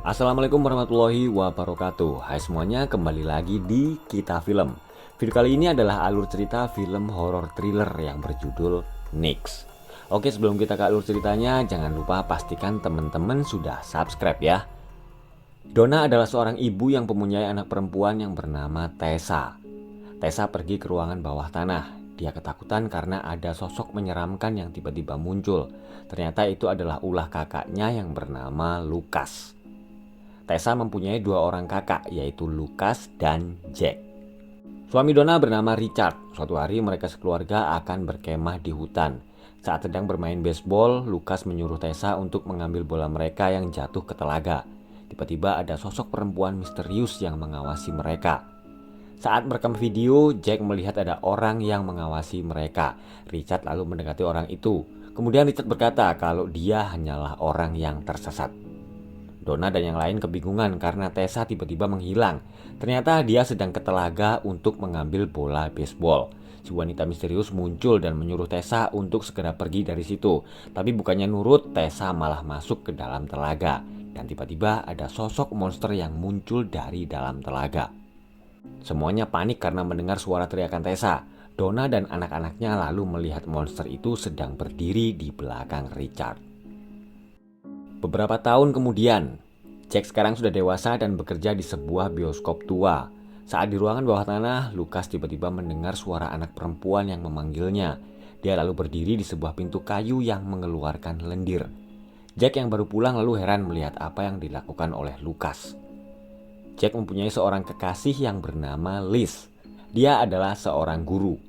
Assalamualaikum warahmatullahi wabarakatuh. Hai semuanya, kembali lagi di Kita Film. Video kali ini adalah alur cerita film horor thriller yang berjudul Nix. Oke, sebelum kita ke alur ceritanya, jangan lupa pastikan teman-teman sudah subscribe ya. Donna adalah seorang ibu yang mempunyai anak perempuan yang bernama Tessa. Tessa pergi ke ruangan bawah tanah. Dia ketakutan karena ada sosok menyeramkan yang tiba-tiba muncul. Ternyata itu adalah ulah kakaknya yang bernama Lucas. Tessa mempunyai dua orang kakak, yaitu Lucas dan Jack. Suami Donna bernama Richard. Suatu hari mereka sekeluarga akan berkemah di hutan. Saat sedang bermain baseball, Lucas menyuruh Tessa untuk mengambil bola mereka yang jatuh ke telaga. Tiba-tiba ada sosok perempuan misterius yang mengawasi mereka. Saat merekam video, Jack melihat ada orang yang mengawasi mereka. Richard lalu mendekati orang itu. Kemudian Richard berkata kalau dia hanyalah orang yang tersesat. Donna dan yang lain kebingungan karena Tessa tiba-tiba menghilang. Ternyata dia sedang ke telaga untuk mengambil bola baseball. Si wanita misterius muncul dan menyuruh Tessa untuk segera pergi dari situ. Tapi bukannya nurut, Tessa malah masuk ke dalam telaga. Dan tiba-tiba ada sosok monster yang muncul dari dalam telaga. Semuanya panik karena mendengar suara teriakan Tessa. Donna dan anak-anaknya lalu melihat monster itu sedang berdiri di belakang Richard. Beberapa tahun kemudian, Jack sekarang sudah dewasa dan bekerja di sebuah bioskop tua. Saat di ruangan bawah tanah, Lucas tiba-tiba mendengar suara anak perempuan yang memanggilnya. Dia lalu berdiri di sebuah pintu kayu yang mengeluarkan lendir. Jack yang baru pulang lalu heran melihat apa yang dilakukan oleh Lucas. Jack mempunyai seorang kekasih yang bernama Liz. Dia adalah seorang guru.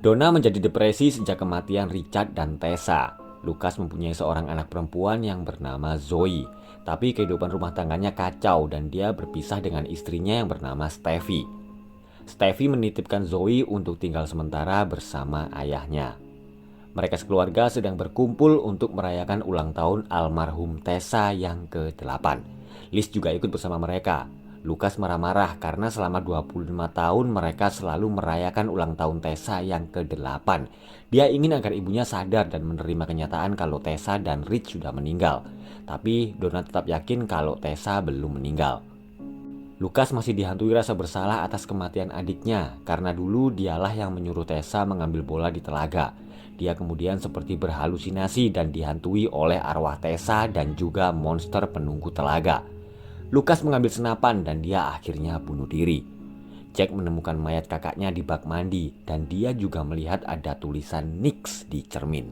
Donna menjadi depresi sejak kematian Richard dan Tessa. Lucas mempunyai seorang anak perempuan yang bernama Zoe. Tapi kehidupan rumah tangganya kacau dan dia berpisah dengan istrinya yang bernama Steffi. Steffi menitipkan Zoe untuk tinggal sementara bersama ayahnya. Mereka sekeluarga sedang berkumpul untuk merayakan ulang tahun almarhum Tessa yang ke-8. Liz juga ikut bersama mereka. Lucas marah-marah karena selama 25 tahun mereka selalu merayakan ulang tahun Tessa yang ke-8. Dia ingin agar ibunya sadar dan menerima kenyataan kalau Tessa dan Rich sudah meninggal. Tapi Donna tetap yakin kalau Tessa belum meninggal. Lucas masih dihantui rasa bersalah atas kematian adiknya karena dulu dialah yang menyuruh Tessa mengambil bola di telaga. Dia kemudian seperti berhalusinasi dan dihantui oleh arwah Tessa dan juga monster penunggu telaga. Lucas mengambil senapan dan dia akhirnya bunuh diri. Jack menemukan mayat kakaknya di bak mandi dan dia juga melihat ada tulisan Nix di cermin.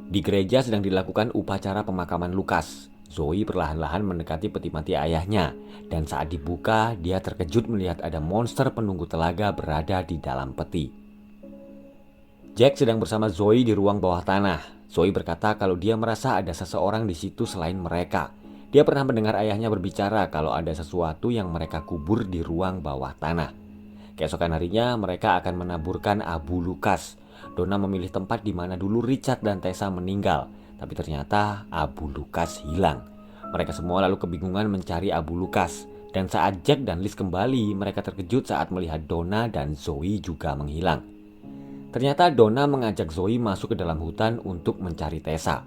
Di gereja sedang dilakukan upacara pemakaman Lucas. Zoe perlahan-lahan mendekati peti mati ayahnya dan saat dibuka dia terkejut melihat ada monster penunggu telaga berada di dalam peti. Jack sedang bersama Zoe di ruang bawah tanah. Zoe berkata kalau dia merasa ada seseorang di situ selain mereka. Dia pernah mendengar ayahnya berbicara kalau ada sesuatu yang mereka kubur di ruang bawah tanah. Keesokan harinya mereka akan menaburkan abu Lucas. Donna memilih tempat di mana dulu Richard dan Tessa meninggal. Tapi ternyata abu Lucas hilang. Mereka semua lalu kebingungan mencari abu Lucas. Dan saat Jack dan Liz kembali, mereka terkejut saat melihat Donna dan Zoe juga menghilang. Ternyata Donna mengajak Zoe masuk ke dalam hutan untuk mencari Tessa.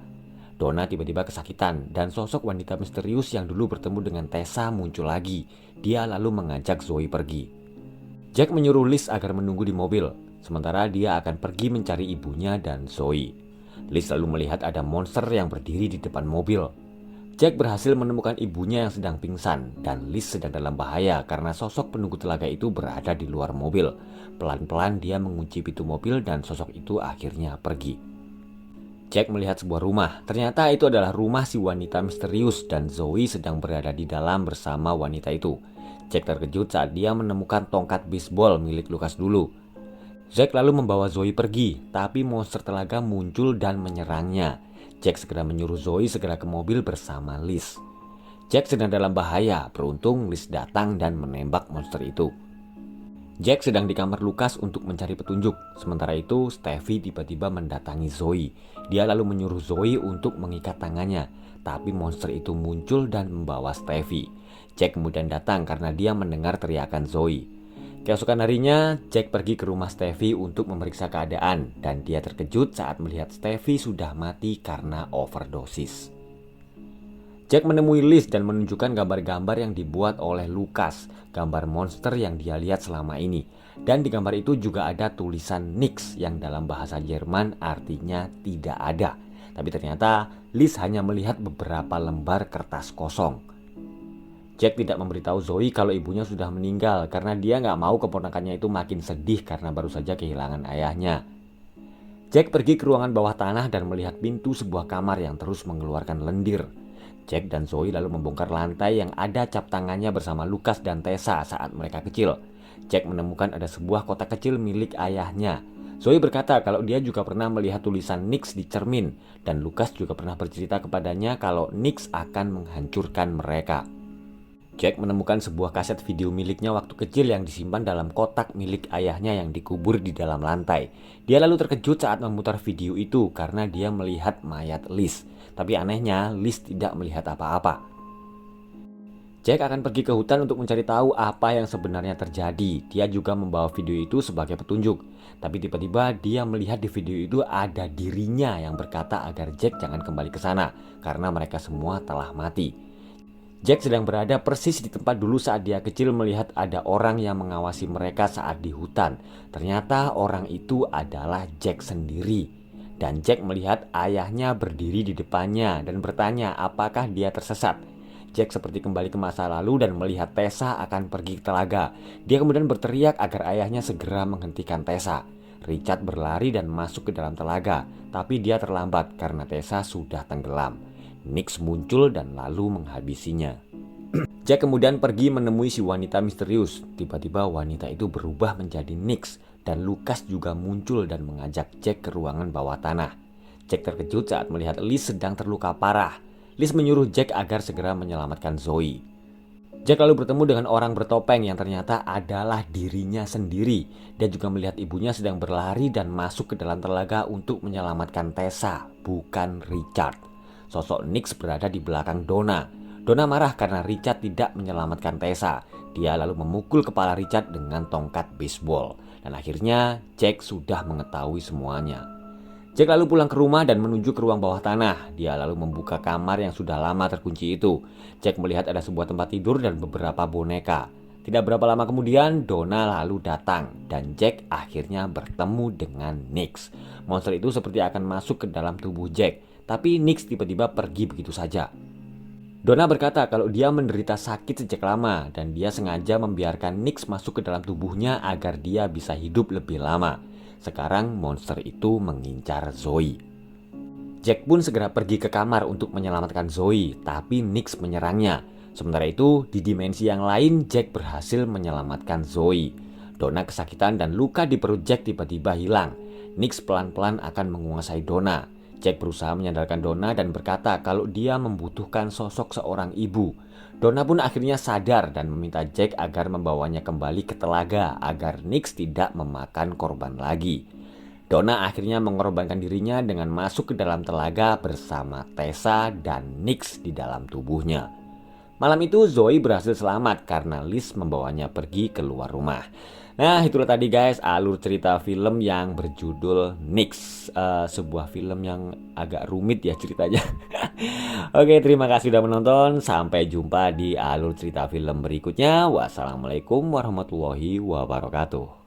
Donna tiba-tiba kesakitan dan sosok wanita misterius yang dulu bertemu dengan Tessa muncul lagi. Dia lalu mengajak Zoe pergi. Jack menyuruh Liz agar menunggu di mobil, sementara dia akan pergi mencari ibunya dan Zoe. Liz lalu melihat ada monster yang berdiri di depan mobil. Jack berhasil menemukan ibunya yang sedang pingsan dan Liz sedang dalam bahaya karena sosok penunggu telaga itu berada di luar mobil. Pelan-pelan dia mengunci pintu mobil dan sosok itu akhirnya pergi. Jack melihat sebuah rumah. Ternyata itu adalah rumah si wanita misterius dan Zoe sedang berada di dalam bersama wanita itu. Jack terkejut saat dia menemukan tongkat bisbol milik Lucas dulu. Jack lalu membawa Zoe pergi, tapi monster telaga muncul dan menyerangnya. Jack segera menyuruh Zoe segera ke mobil bersama Liz. Jack sedang dalam bahaya, beruntung Liz datang dan menembak monster itu. Jack sedang di kamar Lucas untuk mencari petunjuk. Sementara itu, Steffi tiba-tiba mendatangi Zoe. Dia lalu menyuruh Zoe untuk mengikat tangannya. Tapi monster itu muncul dan membawa Steffi. Jack kemudian datang karena dia mendengar teriakan Zoe. Keesokan harinya, Jack pergi ke rumah Steffi untuk memeriksa keadaan. Dan dia terkejut saat melihat Steffi sudah mati karena overdosis. Jack menemui Liz dan menunjukkan gambar-gambar yang dibuat oleh Lucas, gambar monster yang dia lihat selama ini. Dan di gambar itu juga ada tulisan nix yang dalam bahasa Jerman artinya tidak ada. Tapi ternyata Liz hanya melihat beberapa lembar kertas kosong. Jack tidak memberitahu Zoe kalau ibunya sudah meninggal karena dia nggak mau keponakannya itu makin sedih karena baru saja kehilangan ayahnya. Jack pergi ke ruangan bawah tanah dan melihat pintu sebuah kamar yang terus mengeluarkan lendir. Jack dan Zoe lalu membongkar lantai yang ada cap tangannya bersama Lucas dan Tessa saat mereka kecil. Jack menemukan ada sebuah kotak kecil milik ayahnya. Zoe berkata kalau dia juga pernah melihat tulisan Nix di cermin, dan Lucas juga pernah bercerita kepadanya kalau Nix akan menghancurkan mereka. Jack menemukan sebuah kaset video miliknya waktu kecil yang disimpan dalam kotak milik ayahnya yang dikubur di dalam lantai. Dia lalu terkejut saat memutar video itu karena dia melihat mayat Liz. Tapi anehnya Liz tidak melihat apa-apa. Jack akan pergi ke hutan untuk mencari tahu apa yang sebenarnya terjadi. Dia juga membawa video itu sebagai petunjuk. Tapi tiba-tiba dia melihat di video itu ada dirinya yang berkata agar Jack jangan kembali ke sana karena mereka semua telah mati. Jack sedang berada persis di tempat dulu saat dia kecil melihat ada orang yang mengawasi mereka saat di hutan. Ternyata orang itu adalah Jack sendiri. Dan Jack melihat ayahnya berdiri di depannya dan bertanya apakah dia tersesat. Jack seperti kembali ke masa lalu dan melihat Tessa akan pergi ke telaga. Dia kemudian berteriak agar ayahnya segera menghentikan Tessa. Richard berlari dan masuk ke dalam telaga, tapi dia terlambat karena Tessa sudah tenggelam. Nix muncul dan lalu menghabisinya. Jack kemudian pergi menemui si wanita misterius. Tiba-tiba wanita itu berubah menjadi Nix dan Lucas juga muncul dan mengajak Jack ke ruangan bawah tanah. Jack terkejut saat melihat Liz sedang terluka parah. Liz menyuruh Jack agar segera menyelamatkan Zoe. Jack lalu bertemu dengan orang bertopeng yang ternyata adalah dirinya sendiri. Dia juga melihat ibunya sedang berlari dan masuk ke dalam telaga untuk menyelamatkan Tessa, bukan Richard. Sosok Nix berada di belakang Donna. Donna marah karena Richard tidak menyelamatkan Tessa. Dia lalu memukul kepala Richard dengan tongkat baseball. Dan akhirnya Jack sudah mengetahui semuanya. Jack lalu pulang ke rumah dan menuju ke ruang bawah tanah. Dia lalu membuka kamar yang sudah lama terkunci itu. Jack melihat ada sebuah tempat tidur dan beberapa boneka. Tidak berapa lama kemudian Donna lalu datang dan Jack akhirnya bertemu dengan Nix. Monster itu seperti akan masuk ke dalam tubuh Jack, tapi Nix tiba-tiba pergi begitu saja. Donna berkata kalau dia menderita sakit sejak lama dan dia sengaja membiarkan Nix masuk ke dalam tubuhnya agar dia bisa hidup lebih lama. Sekarang monster itu mengincar Zoe. Jack pun segera pergi ke kamar untuk menyelamatkan Zoe, tapi Nix menyerangnya. Sementara itu, di dimensi yang lain Jack berhasil menyelamatkan Zoe. Donna kesakitan dan luka di perut Jack tiba-tiba hilang. Nix pelan-pelan akan menguasai Donna. Jack berusaha menyadarkan Donna dan berkata kalau dia membutuhkan sosok seorang ibu. Donna pun akhirnya sadar dan meminta Jack agar membawanya kembali ke telaga agar Nix tidak memakan korban lagi. Donna akhirnya mengorbankan dirinya dengan masuk ke dalam telaga bersama Tessa dan Nix di dalam tubuhnya. Malam itu Zoe berhasil selamat karena Liz membawanya pergi keluar rumah. Nah itulah tadi guys alur cerita film yang berjudul Nix. Sebuah film yang agak rumit ya ceritanya. Oke, terima kasih sudah menonton. Sampai jumpa di alur cerita film berikutnya. Wassalamualaikum warahmatullahi wabarakatuh.